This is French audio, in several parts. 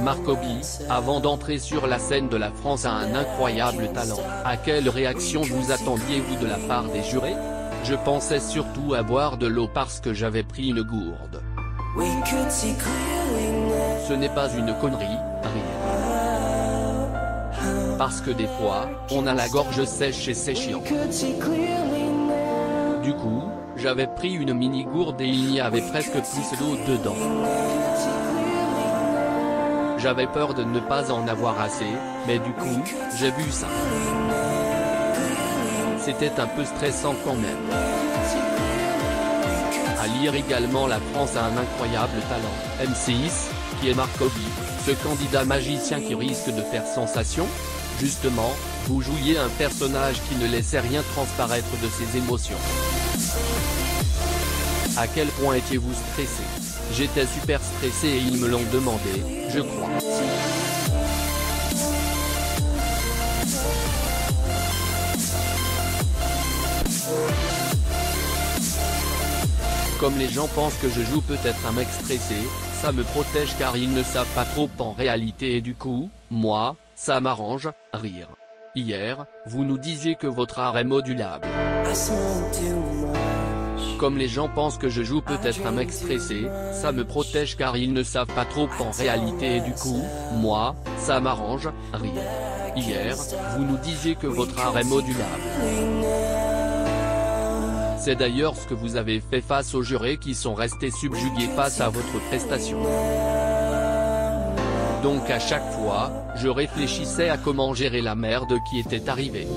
Marcoby, avant d'entrer sur la scène de la France a un incroyable talent. À quelle réaction vous attendiez-vous de la part des jurés? Je pensais surtout à boire de l'eau parce que j'avais pris une gourde. Ce n'est pas une connerie, rire. Parce que des fois, on a la gorge sèche et c'est chiant. Du coup, j'avais pris une mini gourde et il y avait presque plus d'eau dedans. J'avais peur de ne pas en avoir assez, mais du coup, j'ai bu ça. C'était un peu stressant quand même. À lire également La France a un incroyable talent. M6, qui est Marcoby, ce candidat magicien qui risque de faire sensation? Justement, vous jouiez un personnage qui ne laissait rien transparaître de ses émotions. À quel point étiez-vous stressé? J'étais super stressé et ils me l'ont demandé, je crois. Comme les gens pensent que je joue peut-être un mec stressé, ça me protège car ils ne savent pas trop en réalité et du coup, moi, ça m'arrange, rire. Hier, vous nous disiez que votre art est modulable. Comme les gens pensent que je joue peut-être un mec stressé, ça me protège car ils ne savent pas trop en réalité et du coup, moi, ça m'arrange, rire. Hier, vous nous disiez que votre art est modulable. C'est d'ailleurs ce que vous avez fait face aux jurés qui sont restés subjugués face à votre prestation. Donc à chaque fois, je réfléchissais à comment gérer la merde qui était arrivée.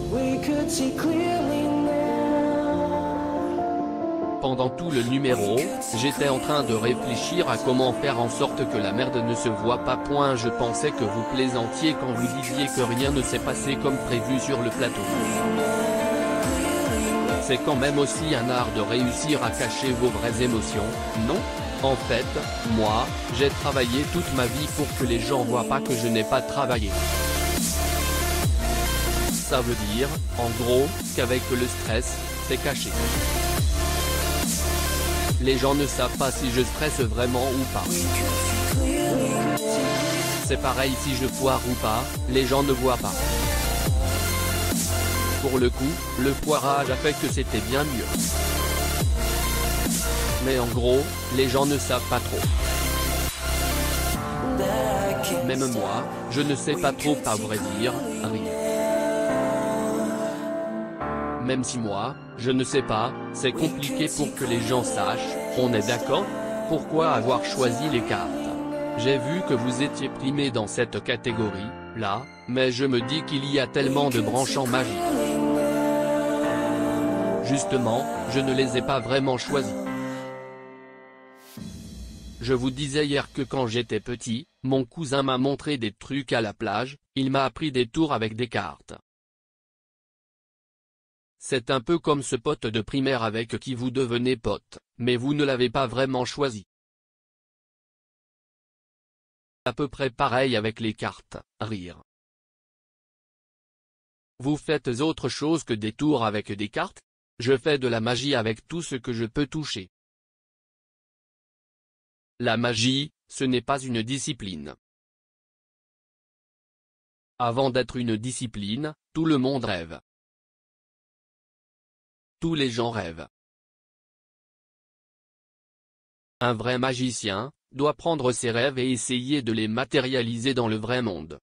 Pendant tout le numéro, j'étais en train de réfléchir à comment faire en sorte que la merde ne se voit pas. Je pensais que vous plaisantiez quand vous disiez que rien ne s'est passé comme prévu sur le plateau. C'est quand même aussi un art de réussir à cacher vos vraies émotions, non? En fait, moi, j'ai travaillé toute ma vie pour que les gens voient pas que je n'ai pas travaillé. Ça veut dire, en gros, qu'avec le stress, c'est caché. Les gens ne savent pas si je stresse vraiment ou pas. C'est pareil si je foire ou pas, les gens ne voient pas. Pour le coup, le foirage a fait que c'était bien mieux. Mais en gros, les gens ne savent pas trop. Même moi, je ne sais pas trop à vrai dire, rire. Même si moi, je ne sais pas, c'est compliqué pour que les gens sachent, on est d'accord? Pourquoi avoir choisi les cartes? J'ai vu que vous étiez primé dans cette catégorie, là, mais je me dis qu'il y a tellement de branches en magie. Justement, je ne les ai pas vraiment choisis. Je vous disais hier que quand j'étais petit, mon cousin m'a montré des trucs à la plage, il m'a appris des tours avec des cartes. C'est un peu comme ce pote de primaire avec qui vous devenez pote, mais vous ne l'avez pas vraiment choisi. À peu près pareil avec les cartes, rire. Vous faites autre chose que des tours avec des cartes? Je fais de la magie avec tout ce que je peux toucher. La magie, ce n'est pas une discipline. Avant d'être une discipline, tout le monde rêve. Tous les gens rêvent. Un vrai magicien doit prendre ses rêves et essayer de les matérialiser dans le vrai monde.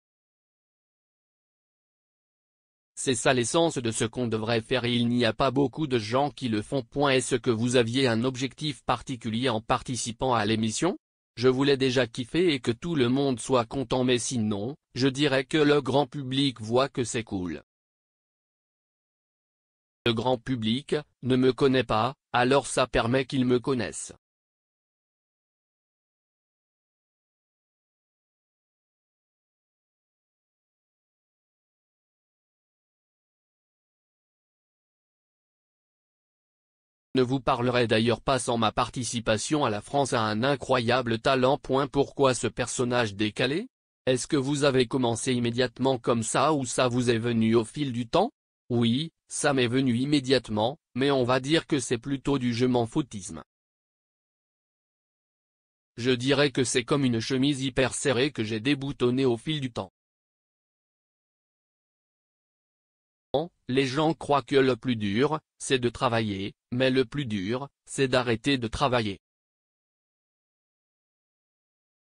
C'est ça l'essence de ce qu'on devrait faire et il n'y a pas beaucoup de gens qui le font. Est-ce que vous aviez un objectif particulier en participant à l'émission? Je voulais déjà kiffer et que tout le monde soit content, mais sinon, je dirais que le grand public voit que c'est cool. Le grand public ne me connaît pas, alors ça permet qu'ils me connaissent. Ne vous parlerai d'ailleurs pas sans ma participation à La France a un incroyable talent. Pourquoi ce personnage décalé? Est-ce que vous avez commencé immédiatement comme ça ou ça vous est venu au fil du temps? Oui, ça m'est venu immédiatement, mais on va dire que c'est plutôt du je m'en foutisme. je dirais que c'est comme une chemise hyper serrée que j'ai déboutonnée au fil du temps. Les gens croient que le plus dur, c'est de travailler, mais le plus dur, c'est d'arrêter de travailler.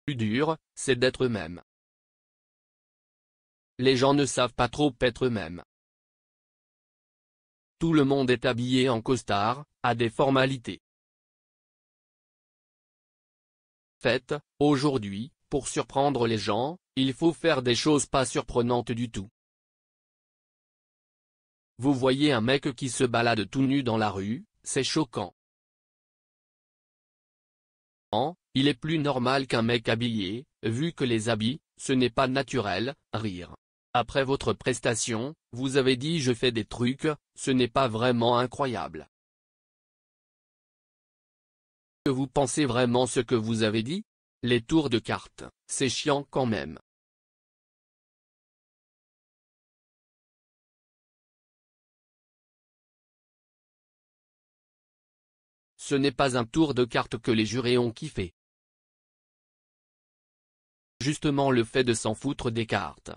Le plus dur, c'est d'être eux-mêmes. Les gens ne savent pas trop être eux-mêmes. Tout le monde est habillé en costard, à des formalités. Faites, aujourd'hui, pour surprendre les gens, il faut faire des choses pas surprenantes du tout. Vous voyez un mec qui se balade tout nu dans la rue, c'est choquant. Il est plus normal qu'un mec habillé, vu que les habits, ce n'est pas naturel, rire. Après votre prestation, vous avez dit je fais des trucs, ce n'est pas vraiment incroyable. Que vous pensez vraiment ce que vous avez dit? Les tours de cartes, c'est chiant quand même. Ce n'est pas un tour de cartes que les jurés ont kiffé. Justement le fait de s'en foutre des cartes.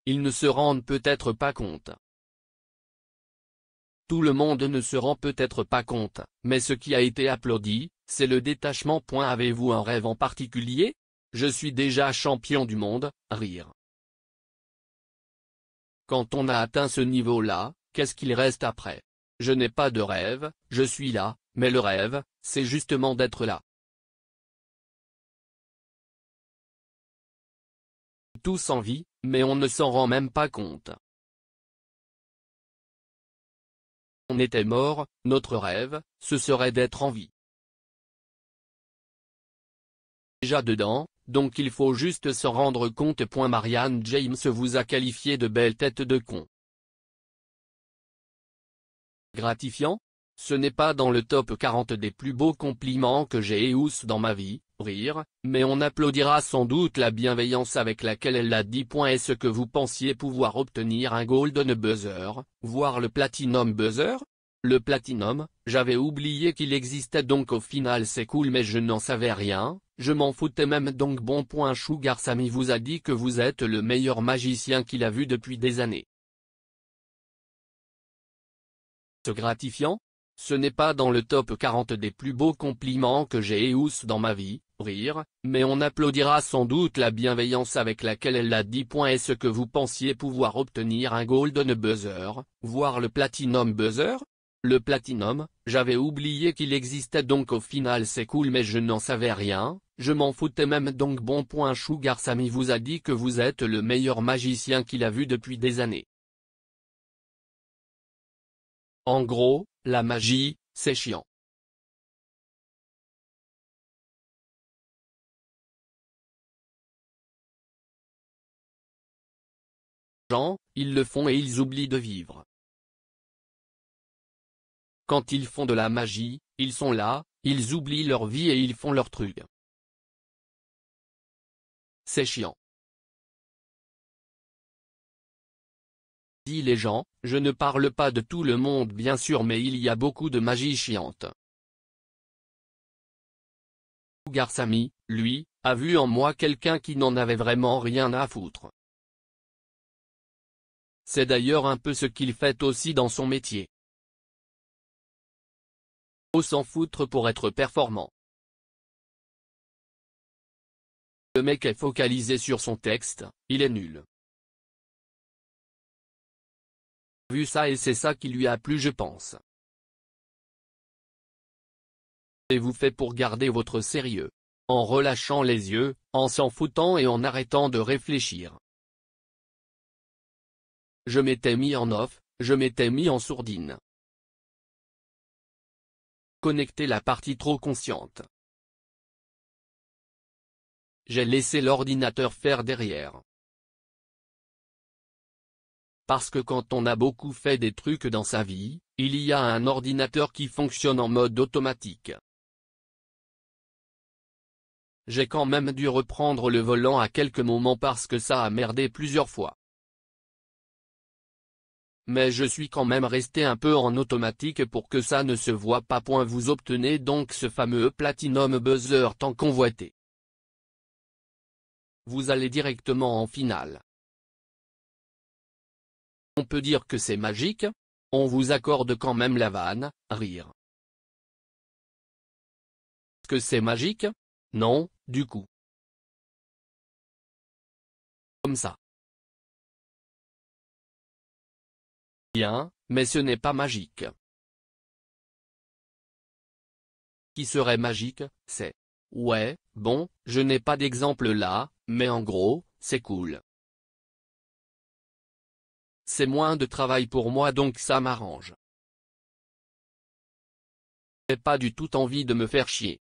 Ils ne se rendent peut-être pas compte. Tout le monde ne se rend peut-être pas compte, mais ce qui a été applaudi, c'est le détachement. Avez-vous un rêve en particulier? Je suis déjà champion du monde, rire. Quand on a atteint ce niveau-là, qu'est-ce qu'il reste après? Je n'ai pas de rêve, je suis là, mais le rêve, c'est justement d'être là. Tous en vie, mais on ne s'en rend même pas compte. On était mort, notre rêve, ce serait d'être en vie. Déjà dedans, donc il faut juste s'en rendre compte. Marianne James vous a qualifié de belle tête de con. Gratifiant? Ce n'est pas dans le top 40 des plus beaux compliments que j'ai eu dans ma vie, rire, mais on applaudira sans doute la bienveillance avec laquelle elle l'a dit. Est-ce que vous pensiez pouvoir obtenir un golden buzzer, voire le platinum buzzer? Le platinum, j'avais oublié qu'il existait, donc au final c'est cool, mais je n'en savais rien, je m'en foutais même. Donc bon. Sugar Sammy vous a dit que vous êtes le meilleur magicien qu'il a vu depuis des années. Ce gratifiant? Ce n'est pas dans le top 40 des plus beaux compliments que j'ai eu dans ma vie, rire, mais on applaudira sans doute la bienveillance avec laquelle elle l'a dit. Est-ce que vous pensiez pouvoir obtenir un golden buzzer, voire le platinum buzzer? Le platinum, j'avais oublié qu'il existait, donc au final c'est cool, mais je n'en savais rien, je m'en foutais même. Donc bon. Sugar Sammy vous a dit que vous êtes le meilleur magicien qu'il a vu depuis des années. En gros, la magie, c'est chiant. Gens, ils le font et ils oublient de vivre. Quand ils font de la magie, ils sont là, ils oublient leur vie et ils font leur truc. C'est chiant. Dit les gens, je ne parle pas de tout le monde bien sûr, mais il y a beaucoup de magie chiante. Sugar Sammy, lui, a vu en moi quelqu'un qui n'en avait vraiment rien à foutre. C'est d'ailleurs un peu ce qu'il fait aussi dans son métier. Faut s'en foutre pour être performant. Le mec est focalisé sur son texte, il est nul. Vu ça, et c'est ça qui lui a plu, je pense. Et vous fait pour garder votre sérieux. En relâchant les yeux, en s'en foutant et en arrêtant de réfléchir. Je m'étais mis en off, je m'étais mis en sourdine. Connecter la partie trop consciente. J'ai laissé l'ordinateur faire derrière. Parce que quand on a beaucoup fait des trucs dans sa vie, il y a un ordinateur qui fonctionne en mode automatique. J'ai quand même dû reprendre le volant à quelques moments parce que ça a merdé plusieurs fois. mais je suis quand même resté un peu en automatique pour que ça ne se voit pas. Vous obtenez donc ce fameux Platinum Buzzer tant convoité. Vous allez directement en finale. On peut dire que c'est magique? On vous accorde quand même la vanne, rire. Que c'est magique? Non, du coup. Comme ça. Bien, mais ce n'est pas magique. Qui serait magique, c'est... Ouais, bon, je n'ai pas d'exemple là, mais en gros, c'est cool. C'est moins de travail pour moi donc ça m'arrange. J'ai pas du tout envie de me faire chier.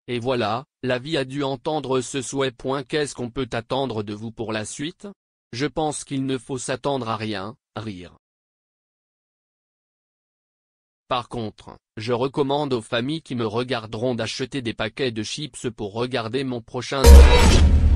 Et voilà, la vie a dû entendre ce souhait. Qu'est-ce qu'on peut attendre de vous pour la suite? Je pense qu'il ne faut s'attendre à rien, rire. Par contre, je recommande aux familles qui me regarderont d'acheter des paquets de chips pour regarder mon prochain vidéo.